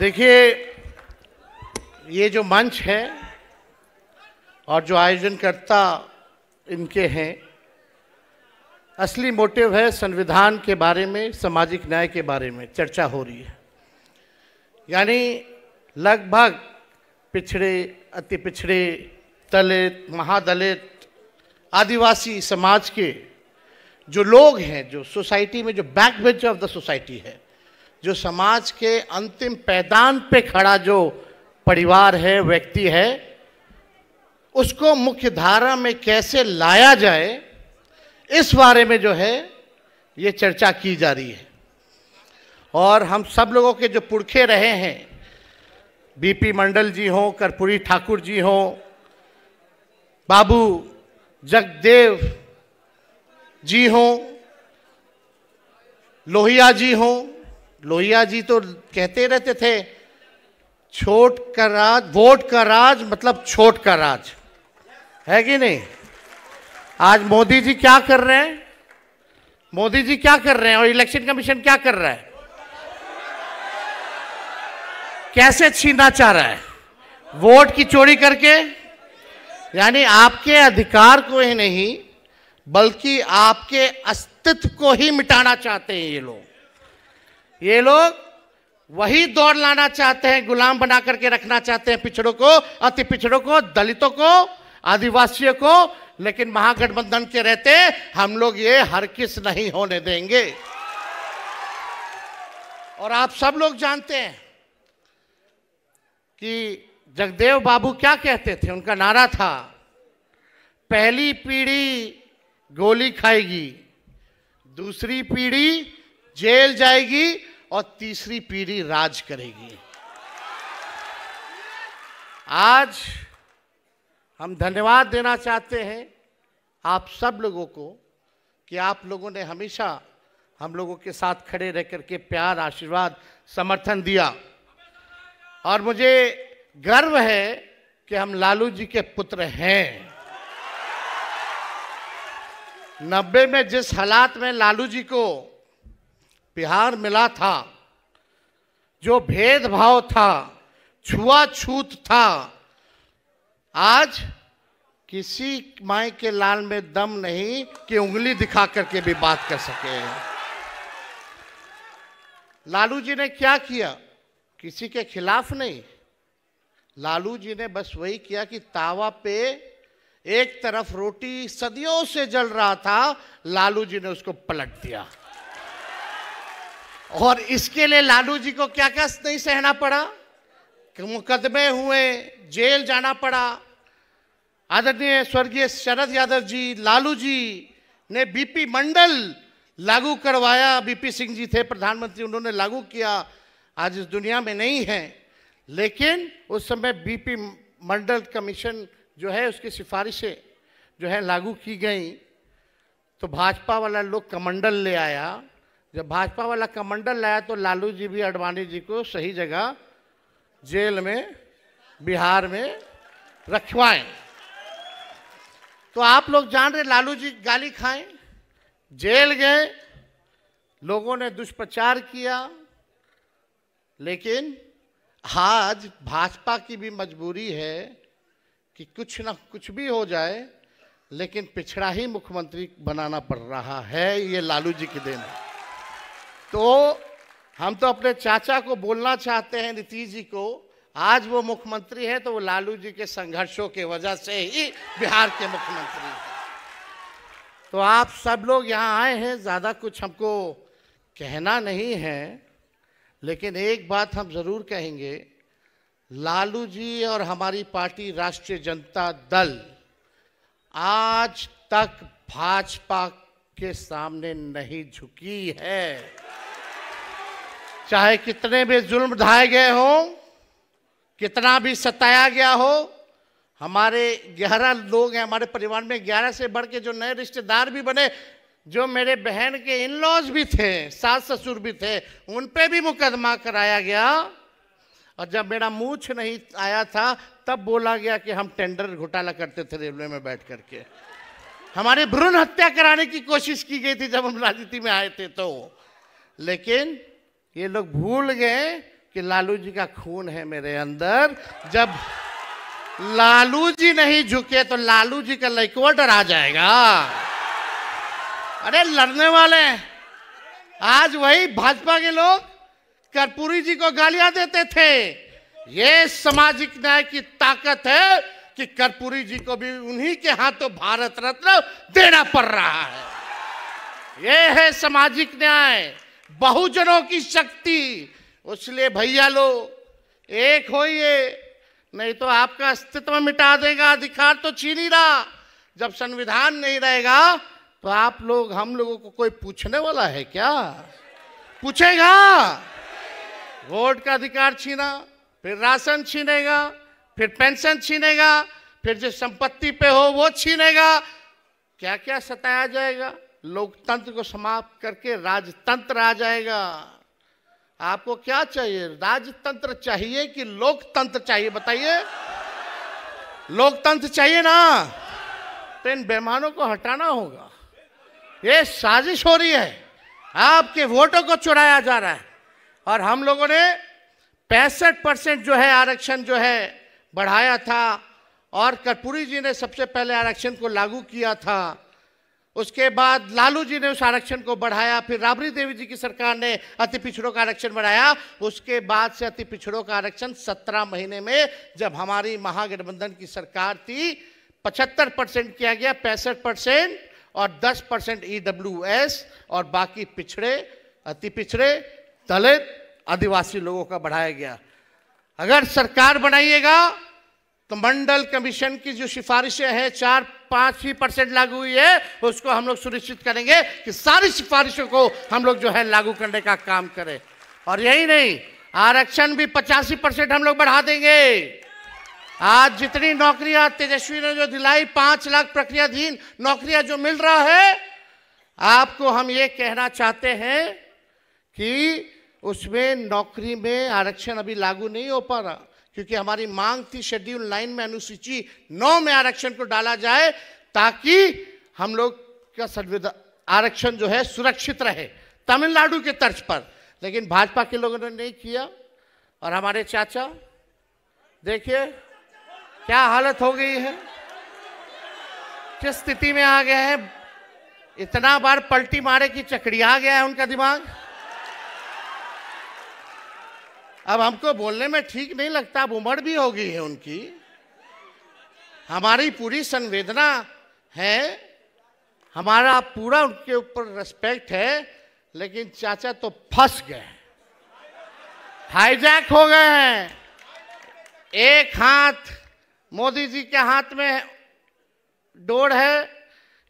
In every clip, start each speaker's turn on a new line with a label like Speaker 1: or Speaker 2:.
Speaker 1: देखिए, ये जो मंच है और जो आयोजनकर्ता इनके हैं, असली मोटिव है संविधान के बारे में, सामाजिक न्याय के बारे में चर्चा हो रही है। यानी लगभग पिछड़े, अति पिछड़े, दलित, महादलित, आदिवासी समाज के जो लोग हैं, जो सोसाइटी में जो back bench of the society है, जो समाज के अंतिम पैदान पे खड़ा जो परिवार है, व्यक्ति है, उसको मुख्य धारा में कैसे लाया जाए, इस बारे में जो है ये चर्चा की जा रही है। और हम सब लोगों के जो पुरखे रहे हैं, बीपी मंडल जी हों, कर्पूरी ठाकुर जी हों, बाबू जगदेव जी हों, लोहिया जी हों। लोहिया जी तो कहते रहते थे, छोट का राज, वोट का राज मतलब छोट का राज, है कि नहीं। आज मोदी जी क्या कर रहे हैं? मोदी जी क्या कर रहे हैं और इलेक्शन कमीशन क्या कर रहा है? कैसे छीनना चाह रहा है? वोट की चोरी करके। यानी आपके अधिकार को ही नहीं, बल्कि आपके अस्तित्व को ही मिटाना चाहते हैं ये लोग। ये लोग वही दौड़ लाना चाहते हैं, गुलाम बना करके रखना चाहते हैं पिछड़ों को, अति पिछड़ों को, दलितों को, आदिवासियों को। लेकिन महागठबंधन के रहते हम लोग ये हरगिज़ नहीं होने देंगे। और आप सब लोग जानते हैं कि जगदेव बाबू क्या कहते थे, उनका नारा था, पहली पीढ़ी गोली खाएगी, दूसरी पीढ़ी जेल जाएगी और तीसरी पीढ़ी राज करेगी। आज हम धन्यवाद देना चाहते हैं आप सब लोगों को कि आप लोगों ने हमेशा हम लोगों के साथ खड़े रह करके प्यार, आशीर्वाद, समर्थन दिया। और मुझे गर्व है कि हम लालू जी के पुत्र हैं। 90 में जिस हालात में लालू जी को बिहार मिला था, जो भेदभाव था, छुआछूत था, आज किसी माई के लाल में दम नहीं कि उंगली दिखा करके भी बात कर सके। लालू जी ने क्या किया? किसी के खिलाफ नहीं, लालू जी ने बस वही किया कि तावा पे एक तरफ रोटी सदियों से जल रहा था, लालू जी ने उसको पलट दिया। और इसके लिए लालू जी को क्या क्या नहीं सहना पड़ा, मुकदमे हुए, जेल जाना पड़ा। आदरणीय स्वर्गीय शरद यादव जी, लालू जी ने बीपी मंडल लागू करवाया। बीपी सिंह जी थे प्रधानमंत्री, उन्होंने लागू किया, आज इस दुनिया में नहीं है। लेकिन उस समय बीपी मंडल कमीशन जो है, उसकी सिफारिशें जो है लागू की गई। तो भाजपा वाला लोग कमंडल ले आया। जब भाजपा वाला कमंडल लाया तो लालू जी भी आडवाणी जी को सही जगह जेल में, बिहार में रखवाएं। तो आप लोग जान रहे, लालू जी गाली खाएं, जेल गए, लोगों ने दुष्प्रचार किया। लेकिन आज भाजपा की भी मजबूरी है कि कुछ ना कुछ भी हो जाए, लेकिन पिछड़ा ही मुख्यमंत्री बनाना पड़ रहा है। ये लालू जी की देन है। तो हम तो अपने चाचा को बोलना चाहते हैं, नीतीश जी को, आज वो मुख्यमंत्री है तो वो लालू जी के संघर्षों के वजह से ही बिहार के मुख्यमंत्री हैं। तो आप सब लोग यहाँ आए हैं, ज़्यादा कुछ हमको कहना नहीं है, लेकिन एक बात हम ज़रूर कहेंगे, लालू जी और हमारी पार्टी राष्ट्रीय जनता दल आज तक भाजपा के सामने नहीं झुकी है। चाहे कितने भी जुल्म ढाए गए हों, कितना भी सताया गया हो। हमारे 11 लोग हैं हमारे परिवार में, 11 से बढ़ के जो नए रिश्तेदार भी बने, जो मेरे बहन के इन लॉज भी थे, सास ससुर भी थे, उन पे भी मुकदमा कराया गया। और जब मेरा मूछ नहीं आया था तब बोला गया कि हम टेंडर घोटाला करते थे रेलवे में बैठ करके। हमारे भ्रूण हत्या कराने की कोशिश की गई थी जब हम राजनीति में आए थे तो। लेकिन ये लोग भूल गए कि लालू जी का खून है मेरे अंदर। जब लालू जी नहीं झुके तो लालू जी का लड़का डरा जाएगा। अरे लड़ने वाले आज वही भाजपा के लोग कर्पूरी जी को गालियां देते थे। ये सामाजिक न्याय की ताकत है कि कर्पूरी जी को भी उन्हीं के हाथों भारत रत्न देना पड़ रहा है। ये है सामाजिक न्याय, बहुजनों की शक्ति। इसलिए भैया लोग एक होइए, नहीं तो आपका अस्तित्व मिटा देगा। अधिकार तो छीन ही रहा। जब संविधान नहीं रहेगा तो आप लोग, हम लोगों को कोई पूछने वाला है क्या? पूछेगा? वोट का अधिकार छीना, फिर राशन छीनेगा, फिर पेंशन छीनेगा, फिर जो संपत्ति पे हो वो छीनेगा। क्या क्या सताया जाएगा। लोकतंत्र को समाप्त करके राजतंत्र आ जाएगा। आपको क्या चाहिए? राजतंत्र चाहिए कि लोकतंत्र चाहिए? बताइए। लोकतंत्र चाहिए ना, तो इन बेईमानों को हटाना होगा। ये साजिश हो रही है, आपके वोटों को चुराया जा रहा है। और हम लोगों ने 65% जो है आरक्षण जो है बढ़ाया था, और कर्पूरी जी ने सबसे पहले आरक्षण को लागू किया था। उसके बाद लालू जी ने उस आरक्षण को बढ़ाया, फिर राबड़ी देवी जी की सरकार ने अति पिछड़ों का आरक्षण बढ़ाया। उसके बाद से अति पिछड़ों का आरक्षण 17 महीने में, जब हमारी महागठबंधन की सरकार थी, 75% किया गया, 65% और 10% EWS और बाकी पिछड़े, अति पिछड़े, दलित, आदिवासी लोगों का बढ़ाया गया। अगर सरकार बनाइएगा तो मंडल कमीशन की जो सिफारिशें हैं 4-5% लागू हुई है, उसको हम लोग सुनिश्चित करेंगे कि सारी सिफारिशों को हम लोग जो है लागू करने का काम करें। और यही नहीं, आरक्षण भी 85% हम लोग बढ़ा देंगे। आज जितनी नौकरियां तेजस्वी ने जो दिलाई, 5 लाख प्रक्रियाधीन नौकरियां जो मिल रहा है, आपको हम ये कहना चाहते हैं कि उसमें नौकरी में आरक्षण अभी लागू नहीं हो पा रहा, क्योंकि हमारी मांग थी शेड्यूल 9 में, अनुसूची 9 में आरक्षण को डाला जाए, ताकि हम लोग का संविधान आरक्षण जो है सुरक्षित रहे, तमिलनाडु के तर्ज पर। लेकिन भाजपा के लोगों ने नहीं किया। और हमारे चाचा देखिए क्या हालत हो गई है, किस स्थिति में आ गए हैं। इतना बार पलटी मारे कि चकड़िया गया है उनका दिमाग। अब हमको बोलने में ठीक नहीं लगता, अब उम्र भी हो गई है उनकी। हमारी पूरी संवेदना है, हमारा पूरा उनके ऊपर रिस्पेक्ट है, लेकिन चाचा तो फंस गए, हाईजैक हो गए हैं। एक हाथ मोदी जी के हाथ में डोर है,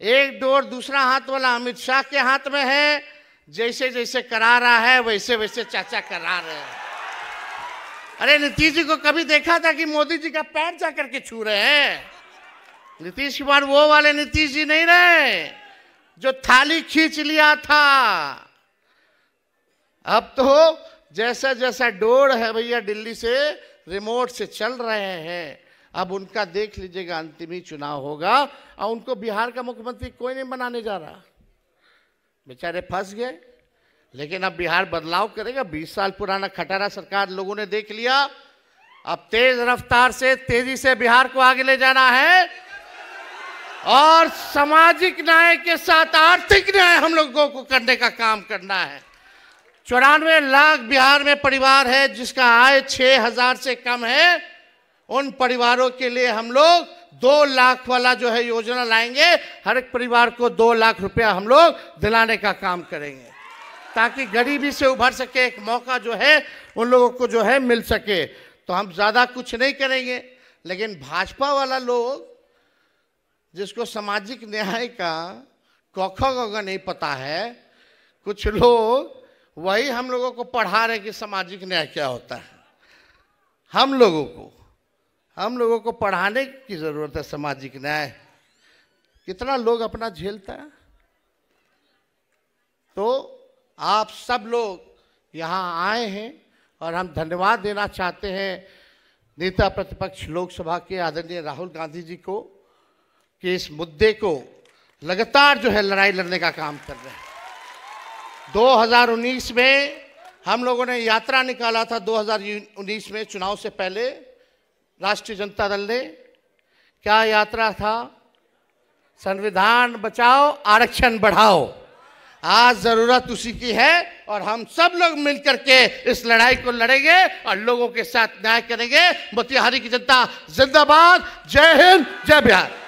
Speaker 1: एक डोर दूसरा हाथ वाला अमित शाह के हाथ में है। जैसे जैसे करा रहा है वैसे वैसे चाचा करा रहे हैं। अरे नीतीश जी को कभी देखा था कि मोदी जी का पैर जा करके छू रहे हैं? नीतीश कुमार वो वाले नीतीश जी नहीं रहे जो थाली खींच लिया था। अब तो जैसा जैसा डोर है भैया दिल्ली से रिमोट से चल रहे हैं। अब उनका देख लीजिएगा, अंतिम ही चुनाव होगा और उनको बिहार का मुख्यमंत्री कोई नहीं बनाने जा रहा। बेचारे फंस गए। लेकिन अब बिहार बदलाव करेगा। 20 साल पुराना खटारा सरकार लोगों ने देख लिया। अब तेज रफ्तार से, तेजी से बिहार को आगे ले जाना है और सामाजिक न्याय के साथ आर्थिक न्याय हम लोगों को करने का काम करना है। 94 लाख बिहार में परिवार है जिसका आय 6,000 से कम है। उन परिवारों के लिए हम लोग 2 लाख वाला जो है योजना लाएंगे। हर एक परिवार को 2 लाख रुपया हम लोग दिलाने का काम करेंगे, ताकि गरीबी से उभर सके, एक मौका जो है उन लोगों को जो है मिल सके। तो हम ज़्यादा कुछ नहीं करेंगे। लेकिन भाजपा वाला लोग जिसको सामाजिक न्याय का कौखा गौगा नहीं पता है, कुछ लोग वही हम लोगों को पढ़ा रहे कि सामाजिक न्याय क्या होता है। हम लोगों को पढ़ाने की ज़रूरत है। सामाजिक न्याय कितना लोग अपना झेलता है। तो आप सब लोग यहाँ आए हैं और हम धन्यवाद देना चाहते हैं नेता प्रतिपक्ष लोकसभा के आदरणीय राहुल गांधी जी को कि इस मुद्दे को लगातार जो है लड़ाई लड़ने का काम कर रहे हैं। 2019 में हम लोगों ने यात्रा निकाला था 2019 में चुनाव से पहले, राष्ट्रीय जनता दल ने। क्या यात्रा था? संविधान बचाओ, आरक्षण बढ़ाओ। आज जरूरत उसी की है और हम सब लोग मिलकर के इस लड़ाई को लड़ेंगे और लोगों के साथ न्याय करेंगे। मोतिहारी की जनता जिंदाबाद। जय हिंद, जय बिहार।